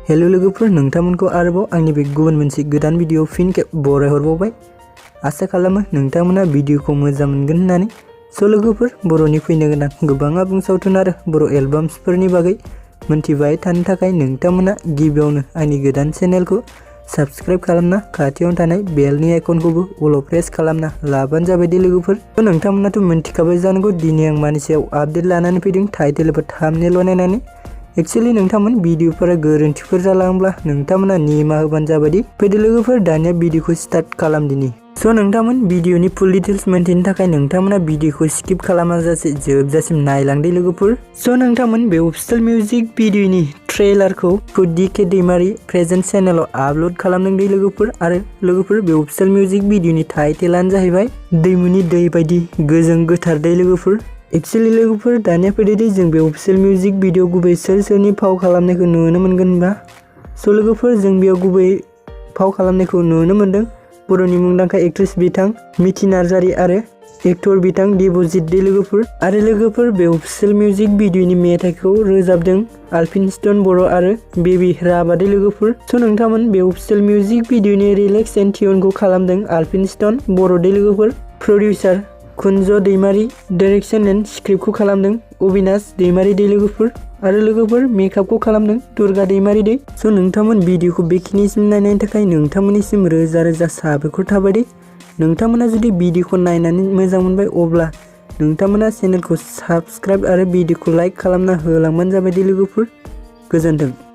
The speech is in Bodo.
हेलो लोगोफोर, नोंथांमोनखौ आरोबाव आंनि बे गुबुन मोनसे गोदान भिडिअ फिन खेब बरायहरबावबाय। आसा खालामो नोंथांमोना भिडिअखौ मोजां मोनगोन होननानै। स' लोगोफोर, बर'नि फैनो गोनां गोबां आबुं सावथुन आरो बर' एलबाम्सफोरनि बागै मोनथिबाय थानो थाखाय नोंथांमोना गिबियावनो आंनि गोदान चेनेलखौ साबस्क्राइब खालामना खाथियावनो थानाय बेलनि आइकनखौबो अल प्रेस खालामना लाबानो जाबाय दे लोगोफोर। नोंथांमोनाथ' मिन्थिखाबाय जानांगौ दिनै आं मानि सायाव आपडेट लानानै फैदों टाइटेल एबा थाम्बनेल बानायनानै। एक्चुअली नोंथांमोन भिडिअफोरा गोरोन्थिफोर जालांब्ला नोंथांमोना निमाहा होबानो जाबाय। फैदो लोगोफोर, दानिया भिडिअखौ स्टार्ट खालामदिनि। स' नोंथांमोन भिडिअनि फुल डिटेल्स मोनथिनो थाखाय नोंथांमोना भिडिअखौ स्किप खालामाजासे जोबजासिम नायलांदो लोगोफोर। स' नोंथांमोन बे अफिशियेल मिउजिक भिडिअनि ट्रेलारखौ DK दैमारि प्रेजेन्ट चेनेलाव आपल'ड खालामदों दे लोगोफोर। आरो लोगोफोर, बे अफिशियेल मिउजिक भिडिअनि टाइटेलानो जाहैबाय दैमुनि दै बायदि गोजों गोथार दै लोगोफोर। एक्चुअली लोगोफोर, दानिया फैदो दे जों बे अफिशियेल मिउजिक भिडिअ गुबै सोरनि फाव खालामनायखौ नुनो मोनगोन होनबा। स' लोगोफोर, जों बेयाव गुबै फाव खालामनायखौ नुनो मोनदों बर'नि मुंदांखा एक्ट्रेस बिथां मिथि नार्जारि आरो एक्टर बिथां देबजित दे लोगोफोर। आरो लोगोफोर, बे अफिशियेल मिउजिक भिडिअनि मेथाइखौ रोजाबदों आलफिनस्टन बर' आरो बेबी राभा दे लोगोफोर। स' नोंथांमोन बे अफिशियेल मिउजिक भिडिअनि रिलेक्स एन्ड टिउनखौ खालामदों आलफिनस्टन बर' दे लोगोफोर। प्रडिउसार कुन्ज दैमारि, डाइरेक्सन एन्ड स्क्रिप्टखौ खालामदों अबिनाश दैमारि दे लोगोफोर। आरो लोगोफोर, मेकआपखौ खालामदों दुर्गा दैमारि दे। स' नोंथांमोन भिडिअखौ बेखिनिसिम नायनायनि थाखाय नोंथांमोननिसिम रोजा रोजा साबायखर थाबाय दे। नोंथांमोना जुदि भिडिअखौ नायनानै मोजां मोनबाय अब्ला नोंथांमोना चेनेलखौ साबस्क्राइब आरो भिडिअखौ लाइक खालामना होलांबानो जाबाय दे लोगोफोर। गोजोन्थों।